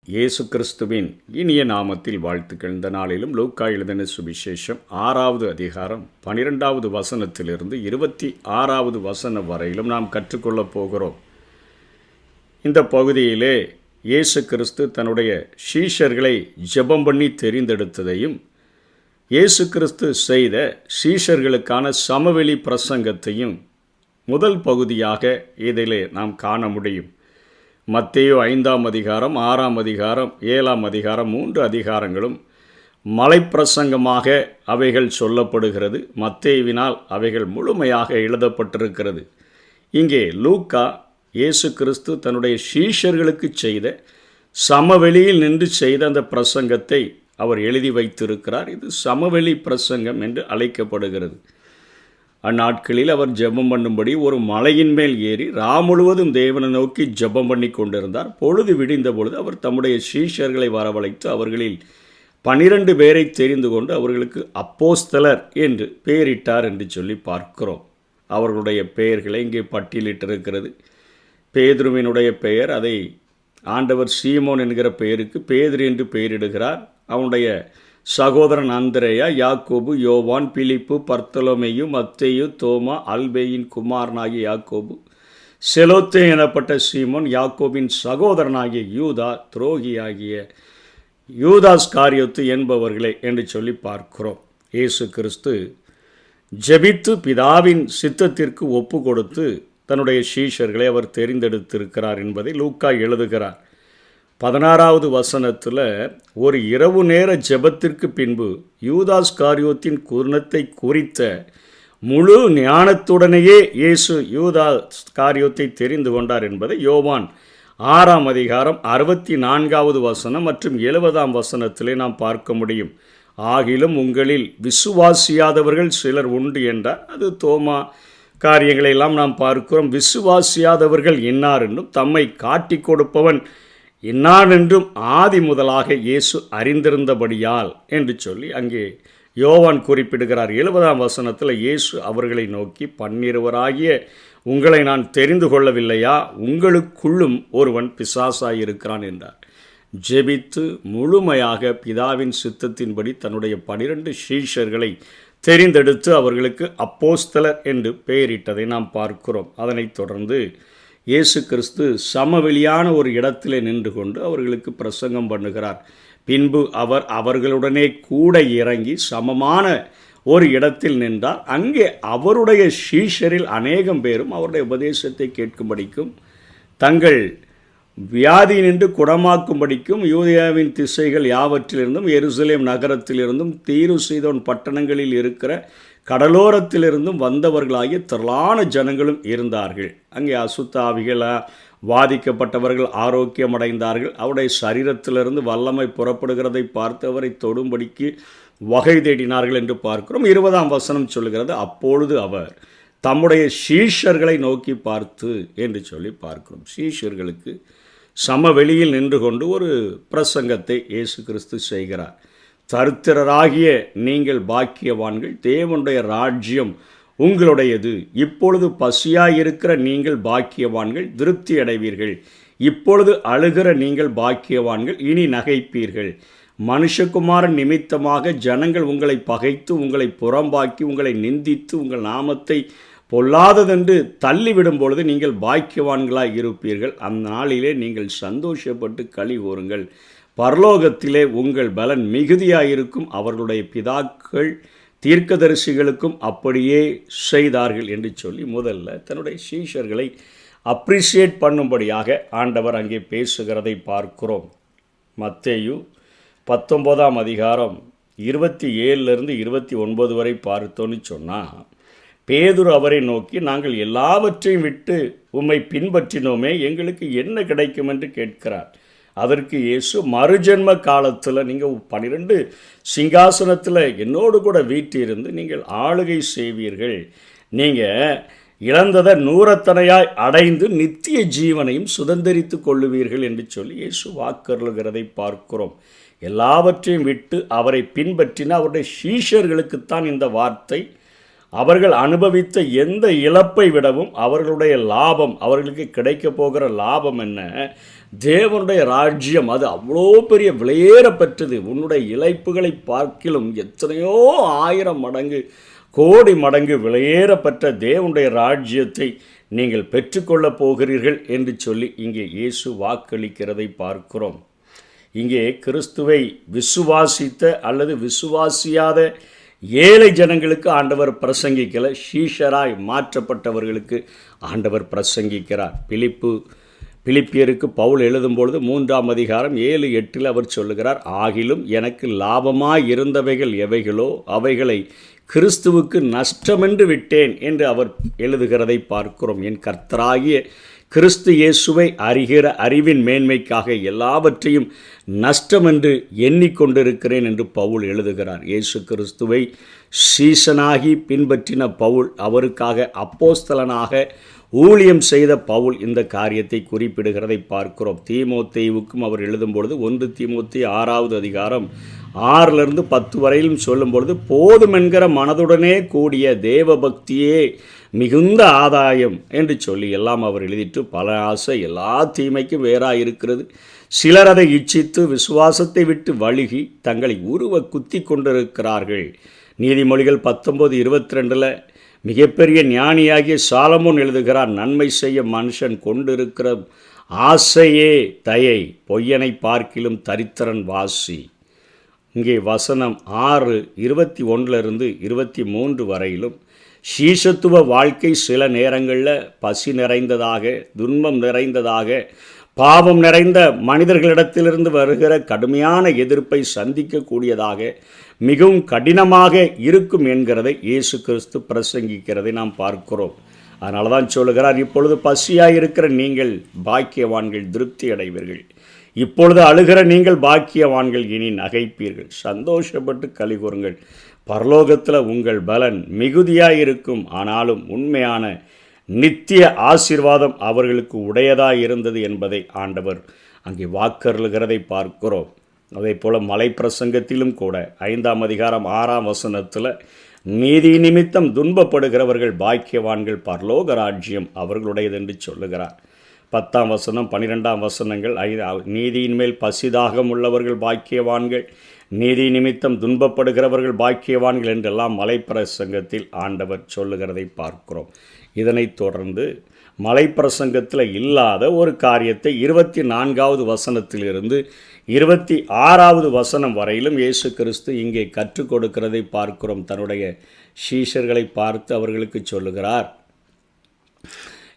இயேசு கிறிஸ்துவின் இனிய நாமத்தில் வாழ்த்துக்கள். இந்த நாளிலும் லூக்கா எழுதின சுவிசேஷம் 6வது அதிகாரம் 12வது வசனத்திலிருந்து 26வது வசனம் வரையிலும் நாம் கற்றுக்கொள்ளப் போகிறோம். இந்த பகுதியிலே இயேசு கிறிஸ்து தன்னுடைய சீஷர்களை ஜெபம் பண்ணி தெரிந்தெடுத்ததையும் இயேசு கிறிஸ்து செய்த சீஷர்களுக்கான சமவெளி பிரசங்கத்தையும் முதல் பகுதியாக இதிலே நாம் காண முடியும். மத்தேயு 5ஆம் அதிகாரம், 6ஆம் அதிகாரம், 7ஆம் அதிகாரம் 3 அதிகாரங்களும் மலைப்பிரசங்கமாக அவைகள் சொல்லப்படுகிறது. மத்தேயுவினால் அவைகள் முழுமையாக எழுதப்பட்டிருக்கிறது. இங்கே லூக்கா இயேசு கிறிஸ்து தன்னுடைய சீஷர்களுக்கு செய்த சமவெளியில் நின்று செய்த அந்த பிரசங்கத்தை அவர் எழுதி வைத்திருக்கிறார். இது சமவெளி பிரசங்கம் என்று அழைக்கப்படுகிறது. அந்நாட்களில் அவர் ஜெபம் பண்ணும்படி ஒரு மலையின் மேல் ஏறி முழுவதும் தேவனை நோக்கி ஜெபம் பண்ணி கொண்டிருந்தார். பொழுது விடிந்த பொழுது அவர் தம்முடைய சீஷர்களை வரவழைத்து அவர்களில் 12 பேரை தெரிந்து கொண்டு அவர்களுக்கு அப்போஸ்தலர் என்று பெயரிட்டார் என்று சொல்லி பார்க்கிறோம். அவர்களுடைய பெயர்களை இங்கே பட்டியலிட்டிருக்கிறது. பேதுருவினுடைய பெயர், அதை ஆண்டவர் சீமோன் என்கிற பெயருக்கு பேதுரு என்று பெயரிடுகிறார். அவனுடைய சகோதரன் அந்திரேயா, யாக்கோபு, யோவான், பிலிப்பு, பர்த்தலோமேயு, மத்தேயு, தோமா, அல்பேயின் குமாரனாகிய யாக்கோபு, செலோத்தே எனப்பட்ட சீமோன், யாக்கோபின் சகோதரனாகிய யூதா, துரோகியாகிய யூதாஸ் காரியோத்து என்பவர்களே என்று சொல்லி பார்க்கிறோம். இயேசு கிறிஸ்து ஜெபித்து பிதாவின் சித்தத்திற்கு ஒப்பு கொடுத்து தன்னுடைய சீஷர்களை அவர் தெரிந்தெடுத்திருக்கிறார் என்பதை லூக்கா எழுதுகிறார். 16வது வசனத்தில் ஒரு இரவு நேர ஜெபத்திற்கு பின்பு யூதாஸ் காரியோத்தின் குணத்தை குறித்த முழு ஞானத்துடனேயே இயேசு யூதாஸ் காரியோத்தை தெரிந்து கொண்டார் என்பதை யோவான் 6ஆம் அதிகாரம் 64வது வசனம் மற்றும் 70ஆம் வசனத்திலே நாம் பார்க்க முடியும். ஆகிலும் உங்களில் விசுவாசியாதவர்கள் சிலர் உண்டு என்றார். அது தோமா காரியங்களை எல்லாம் நாம் பார்க்கிறோம். விசுவாசியாதவர்கள் இன்னார் என்றும் தம்மை காட்டி கொடுப்பவன் இன்னான் என்றும் ஆதி முதலாக இயேசு அறிந்திருந்தபடியால் என்று சொல்லி அங்கே யோவான் குறிப்பிடுகிறார். 70ஆம் வசனத்தில் இயேசு அவர்களை நோக்கி, 12 உங்களை நான் தெரிந்து கொள்ளவில்லையா? உங்களுக்குள்ளும் ஒருவன் பிசாசாயிருக்கிறான் என்றார். ஜெபித்து முழுமையாக பிதாவின் சித்தத்தின்படி தன்னுடைய 12 சீஷர்களை தெரிந்தெடுத்து அவர்களுக்கு அப்போஸ்தலர் என்று பெயரிட்டதை நாம் பார்க்கிறோம். அதனைத் தொடர்ந்து இயேசு கிறிஸ்து சமவெளியான ஒரு இடத்திலே நின்று கொண்டு அவர்களுக்கு பிரசங்கம் பண்ணுகிறார். பின்பு அவர் அவர்களுடனே கூட இறங்கி சமமான ஒரு இடத்தில் நின்றார். அங்கே அவருடைய சீஷரில் அநேகம் பேரும் அவருடைய உபதேசத்தை கேட்கும்படிக்கும் தங்கள் வியாதி நின்று குணமாக்கும்படிக்கும் யூதேயாவின் திசைகள் யாவற்றிலிருந்தும் எருசலேம் நகரத்திலிருந்தும் தீரு சீதோன் பட்டணங்களில் இருக்கிற கடலோரத்திலிருந்தும் வந்தவர்களாகிய திரளான ஜனங்களும் இருந்தார்கள். அங்கே அசுத்தாவிகளால் வாதிக்கப்பட்டவர்கள் ஆரோக்கியமடைந்தார்கள். அவருடைய சரீரத்திலிருந்து வல்லமை புறப்படுகிறதை பார்த்து அவரை தொடும்படிக்கு வகை தேடினார்கள் என்று பார்க்கிறோம். 20ஆம் வசனம் சொல்கிறது, அப்பொழுது அவர் தம்முடைய சீஷர்களை நோக்கி பார்த்து என்று சொல்லி பார்க்கிறோம். சீஷர்களுக்கு சமவெளியில் நின்று கொண்டு ஒரு பிரசங்கத்தை இயேசு கிறிஸ்து செய்கிறார். தரித்திரராகிய நீங்கள் பாக்கியவான்கள், தேவனுடைய ராஜ்யம் உங்களுடையது. இப்பொழுது பசியாயிருக்கிற நீங்கள் பாக்கியவான்கள், திருப்தி அடைவீர்கள். இப்பொழுது அழுகிற நீங்கள் பாக்கியவான்கள், இனி நகைப்பீர்கள். மனுஷகுமாரன் நிமித்தமாக ஜனங்கள் உங்களை பகைத்து உங்களை புறம்பாக்கி உங்களை நிந்தித்து உங்கள் நாமத்தை பொல்லாததென்று தள்ளிவிடும் பொழுது நீங்கள் பாக்கியவான்களாய் இருப்பீர்கள். அந்த நாளிலே நீங்கள் சந்தோஷப்பட்டு களி கூறுங்கள். பரலோகத்திலே உங்கள் பலன் மிகுதியாயிருக்கும். அவர்களுடைய பிதாக்கள் தீர்க்கதரிசிகளுக்கும் அப்படியே செய்தார்கள் என்று சொல்லி முதல்ல தன்னுடைய சீஷர்களை அப்ரிஷியேட் பண்ணும்படியாக ஆண்டவர் அங்கே பேசுகிறதை பார்க்கிறோம். மத்தேயு 19ஆம் அதிகாரம் 27லிருந்து 29 வரை பார்த்தோன்னு சொன்னால், பேதுரு அவரை நோக்கி, நாங்கள் எல்லாவற்றையும் விட்டு உம்மை பின்பற்றினோமே, எங்களுக்கு என்ன கிடைக்கும் என்று கேட்கிறார். அதற்கு இயேசு, மறுஜென்ம காலத்தில் நீங்கள் 12 சிங்காசனத்தில் என்னோடு கூட வீட்டிலிருந்து நீங்கள் ஆளுகை செய்வீர்கள். நீங்கள் இழந்ததை 100 அடைந்து நித்திய ஜீவனையும் சுதந்திரித்து கொள்ளுவீர்கள் என்று சொல்லி இயேசு வாக்கருளுகிறதை பார்க்கிறோம். எல்லாவற்றையும் விட்டு அவரை பின்பற்றின அவருடைய சீஷர்களுக்குத்தான் இந்த வார்த்தை. அவர்கள் அனுபவித்த எந்த இழப்பை விடவும் அவர்களுடைய லாபம், அவர்களுக்கு கிடைக்க போகிற லாபம் என்ன? தேவனுடைய ராஜ்யம் அது அவ்வளோ பெரிய விலையேற பெற்றது. உன்னுடைய இழப்புகளை பார்க்கிலும் எத்தனையோ 1000 மடங்கு கோடி மடங்கு விலையேற பெற்ற தேவனுடைய ராஜ்யத்தை நீங்கள் பெற்றுக்கொள்ளப் போகிறீர்கள் என்று சொல்லி இங்கே இயேசு வாக்களிக்கிறதை பார்க்கிறோம். இங்கே கிறிஸ்துவை விசுவாசித்த அல்லது விசுவாசியாத ஏழை ஜனங்களுக்கு ஆண்டவர் பிரசங்கிக்கலை, சீஷராய் மாற்றப்பட்டவர்களுக்கு ஆண்டவர் பிரசங்கிக்கிறார். பிலிப்பியருக்கு பவுல் எழுதும்பொழுது 3ஆம் அதிகாரம் 7-8 அவர் சொல்லுகிறார், ஆகிலும் எனக்கு லாபமாய் இருந்தவைகள் எவைகளோ அவைகளை கிறிஸ்துவுக்கு நஷ்டமென்று விட்டேன் என்று அவர் எழுதுகிறதை பார்க்கிறோம். என் கர்த்தராகிய கிறிஸ்து இயேசுவை அறிகிற அறிவின் மேன்மைக்காக எல்லாவற்றையும் நஷ்டமென்று எண்ணிக்கொண்டிருக்கிறேன் என்று பவுல் எழுதுகிறார். இயேசு கிறிஸ்துவை சீசனாகி பின்பற்றின பவுல், அவருக்காக அப்போஸ்தலனாக ஊழியம் செய்த பவுல் இந்த காரியத்தை குறிப்பிடுகிறதை பார்க்கிறோம். தீமோத்தேயுவுக்கும் அவர் எழுதும் பொழுது 1 தீமோத்தேயு 6ஆவது அதிகாரம் 6-10 வரையிலும் சொல்லும் பொழுது, போதும் என்கிற மனதுடனே கூடிய தேவ பக்தியே மிகுந்த ஆதாயம் என்று சொல்லி எல்லாம் அவர் எழுதிட்டு, பல ஆசை எல்லா தீமைக்கும் வேறாக இருக்கிறது, சிலர் அதை இச்சித்து விசுவாசத்தை விட்டு வழுகி தங்களை உருவ குத்தி கொண்டிருக்கிறார்கள். நீதிமொழிகள் 19:22 மிகப்பெரிய ஞானியாகிய சாலமோன் எழுதுகிறார், நன்மை செய்ய மனுஷன் கொண்டிருக்கிற ஆசையே தயை, பொய்யனை பார்க்கிலும் தரித்திரன் வாசி. இங்கே வசனம் 6:21-23 வரையிலும் சீஷத்துவ வாழ்க்கை சில நேரங்களில் பசி நிறைந்ததாக, துன்பம் நிறைந்ததாக, பாவம் நிறைந்த மனிதர்களிடத்திலிருந்து வருகிற கடுமையான எதிர்ப்பை சந்திக்கக்கூடியதாக, மிகவும் கடினமாக இருக்கும் என்கிறதை இயேசு கிறிஸ்து பிரசங்கிக்கிறதை நாம் பார்க்கிறோம். அதனால தான் சொல்லுகிறார், இப்பொழுது பசியாக இருக்கிற நீங்கள் பாக்கியவான்கள், திருப்தி அடைவீர்கள். இப்பொழுது அழுகிற நீங்கள் பாக்கியவான்கள், இனி நகைப்பீர்கள், சந்தோஷப்பட்டு கலிகூறுங்கள், பரலோகத்தில் உங்கள் பலன் மிகுதியாக இருக்கும். ஆனாலும் உண்மையான நித்திய ஆசீர்வாதம் அவர்களுக்கு உடையதாக இருந்தது என்பதை ஆண்டவர் அங்கே வாக்கருளுகிறதை பார்க்கிறோம். அதே போல் மலை பிரசங்கத்திலும் கூட 5ஆம் அதிகாரம் 6ஆம் வசனத்தில், நீதி நிமித்தம் துன்பப்படுகிறவர்கள் பாக்கியவான்கள், பரலோக ராஜ்யம் அவர்களுடையது என்று சொல்லுகிறார். 10ஆம் வசனம் 12ஆம் வசனங்கள், நீதியின் மேல் பசிதாகம் உள்ளவர்கள் பாக்கியவான்கள், நீதி நிமித்தம் துன்பப்படுகிறவர்கள் பாக்கியவான்கள் என்றெல்லாம் மலைப்பிரசங்கத்தில் ஆண்டவர் சொல்லுகிறதை பார்க்கிறோம். இதனைத் தொடர்ந்து மலைப்பிரசங்கத்தில் இல்லாத ஒரு காரியத்தை 24ஆவது வசனத்திலிருந்து 26ஆவது வசனம் வரையிலும் இயேசு கிறிஸ்து இங்கே கற்றுக் கொடுக்கிறதை பார்க்கிறோம். தன்னுடைய சீஷர்களை பார்த்து அவர்களுக்கு சொல்லுகிறார்,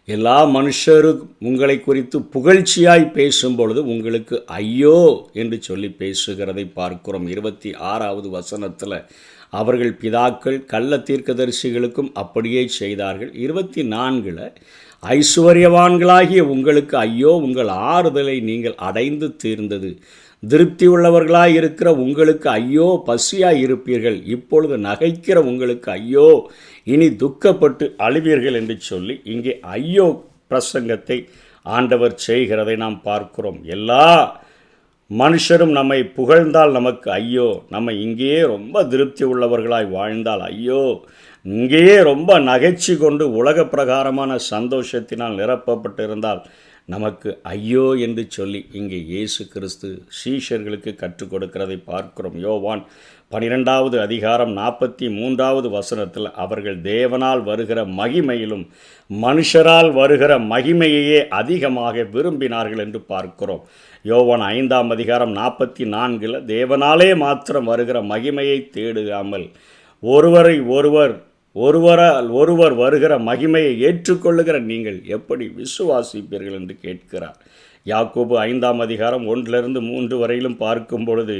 எல்லா மனுஷரும் உங்களை குறித்து புகழ்ச்சியாய் பேசும் பொழுது உங்களுக்கு ஐயோ என்று சொல்லி பேசுகிறதை பார்க்கிறோம். 26ஆவது வசனத்தில், அவர்கள் பிதாக்கள் கள்ள தீர்க்கதரிசிகளுக்கும் அப்படியே செய்தார்கள். 24 ஐசுவரியவான்களாகிய உங்களுக்கு ஐயோ, உங்கள் ஆறுதலை நீங்கள் அடைந்து தீர்ந்தது. திருப்தி உள்ளவர்களாய் இருக்கிற உங்களுக்கு ஐயோ, பசியாய் இருப்பீர்கள். இப்பொழுது நகைக்கிற உங்களுக்கு ஐயோ, இனி துக்கப்பட்டு அழுவீர்கள் என்று சொல்லி இங்கே ஐயோ பிரசங்கத்தை ஆண்டவர் செய்கிறதை நாம் பார்க்கிறோம். எல்லா மனுஷரும் நம்மை புகழ்ந்தால் நமக்கு ஐயோ, நம்ம இங்கேயே ரொம்ப திருப்தி உள்ளவர்களாய் வாழ்ந்தால் ஐயோ, இங்கேயே ரொம்ப நகைச்சி கொண்டு உலக பிரகாரமான சந்தோஷத்தினால் நிரப்பப்பட்டிருந்தால் நமக்கு ஐயோ என்று சொல்லி இங்கே இயேசு கிறிஸ்து சீஷர்களுக்கு கற்றுக் கொடுக்கிறதை பார்க்கிறோம். யோவான் 12ஆவது அதிகாரம் 43ஆவது வசனத்தில், அவர்கள் தேவனால் வருகிற மகிமையிலும் மனுஷரால் வருகிற மகிமையையே அதிகமாக விரும்பினார்கள் என்று பார்க்கிறோம். யோவான் 5ஆம் அதிகாரம் 44, தேவனாலே மாத்திரம் வருகிற மகிமையை தேடாமல் ஒருவர் வருகிற மகிமையை ஏற்றுக்கொள்ளுகிற நீங்கள் எப்படி விசுவாசிப்பீர்கள் என்று கேட்கிறார். யாக்கோபு 5ஆம் அதிகாரம் 1-3 வரையிலும் பார்க்கும் பொழுது,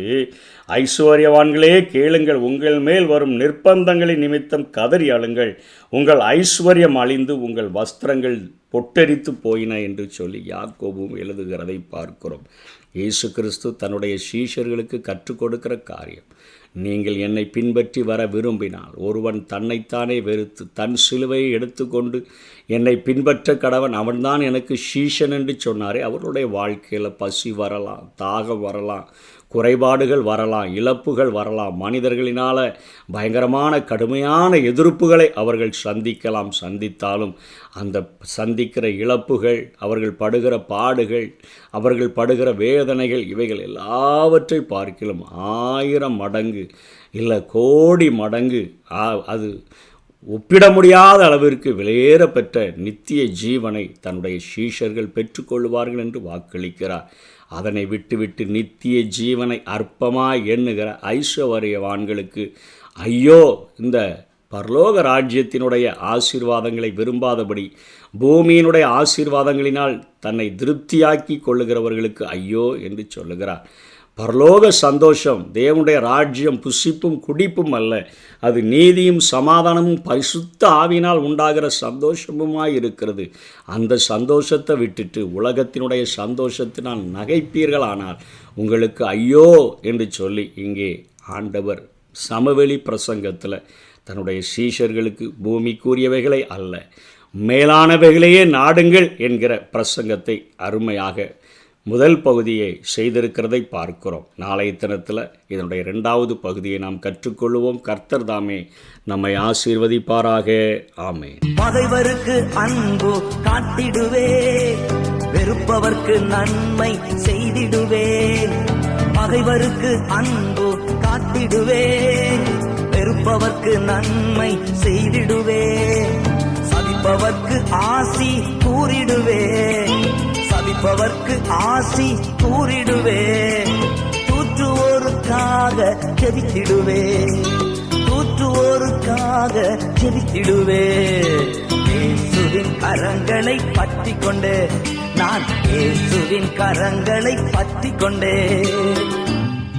ஐஸ்வர்யவான்களே கேளுங்கள், உங்கள் மேல் வரும் நிர்பந்தங்களின் நிமித்தம் கதறி அழுங்கள், உங்கள் ஐஸ்வர்யம் அழிந்து உங்கள் வஸ்திரங்கள் பொட்டரித்து போயின என்று சொல்லி யாக்கோபும் எழுதுகிறதை பார்க்கிறோம். இயேசு கிறிஸ்து தன்னுடைய சீஷர்களுக்கு கற்றுக் கொடுக்கிற காரியம், நீங்கள் என்னை பின்பற்றி வர விரும்பினால் ஒருவன் தன்னைத்தானே வெறுத்து தன் சிலுவையை எடுத்துக்கொண்டு என்னை பின்பற்ற கடவன், அவன்தான் எனக்கு சீஷன் என்று சொன்னாரே. அவருடைய வாழ்க்கையில் பசி வரலாம், தாகம் வரலாம், குறைபாடுகள் வரலாம், இழப்புகள் வரலாம், மனிதர்களினால் பயங்கரமான கடுமையான எதிர்ப்புகளை அவர்கள் சந்தித்தாலும் அந்த சந்திக்கிற இழப்புகள், அவர்கள் படுகிற பாடுகள், அவர்கள் படுகிற வேதனைகள், இவைகள் எல்லாவற்றை பார்க்கிலும் 1000 மடங்கு இல்லை கோடி மடங்கு அது ஒப்பிட முடியாத அளவிற்கு விலையேற பெற்ற நித்திய ஜீவனை தன்னுடைய சீஷர்கள் பெற்றுக்கொள்வார்கள் என்று வாக்களிக்கிறார். அதனை விட்டுவிட்டு நித்திய ஜீவனை அற்பமாய் எண்ணுகிற ஐஸ்வர்யவான்களுக்கு ஐயோ! இந்த பரலோக ராஜ்யத்தினுடைய ஆசீர்வாதங்களை விரும்பாதபடி பூமியினுடைய ஆசீர்வாதங்களினால் தன்னை திருப்தியாக்கி கொள்ளுகிறவர்களுக்கு ஐயோ என்று சொல்லுகிறார். பரலோக சந்தோஷம், தேவனுடைய ராஜ்யம் புசிப்பும் குடிப்பும் அல்ல, அது நீதியும் சமாதானமும் பரிசுத்த ஆவியினால் உண்டாகிற சந்தோஷமுமாய் இருக்கிறது. அந்த சந்தோஷத்தை விட்டுட்டு உலகத்தினுடைய சந்தோஷத்தினால் நகைப்பீர்களானால் உங்களுக்கு ஐயோ என்று சொல்லி இங்கே ஆண்டவர் சமவெளி பிரசங்கத்தில் தன்னுடைய சீஷர்களுக்கு பூமிக்குரியவைகளை அல்ல மேலானவைகளையே நாடுங்கள் என்கிற பிரசங்கத்தை அருமையாக முதல் பகுதியை செய்திருக்கிறதை பார்க்கிறோம். நாளைய தினத்தில் இதனுடைய 2வது பகுதியை நாம் கற்றுக்கொள்வோம். கர்த்தர் தாமே நம்மை ஆசீர்வதிப்பாராக. ஆமென். பகைவருக்கு அன்பு காட்டிடுவே, வெறுப்பவர்க்கு நன்மை செய்திடுவே. பகைவருக்கு அன்பு காட்டிடுவே, வெறுப்பவர்க்கு நன்மை செய்திடுவே. சபிப்பவர்க்கு ஆசி கூறிடுவே, சபிப்பவர்க்கு ஆசி கூறிடுவே. தூற்றுவோருக்காக ஜெபித்திடுவே, தூற்றுவோருக்காக ஜெபித்திடுவே. இயேசுவின் கரங்களை பற்றிக் கொண்டே, நான் இயேசுவின் கரங்களை பற்றிக் கொண்டே.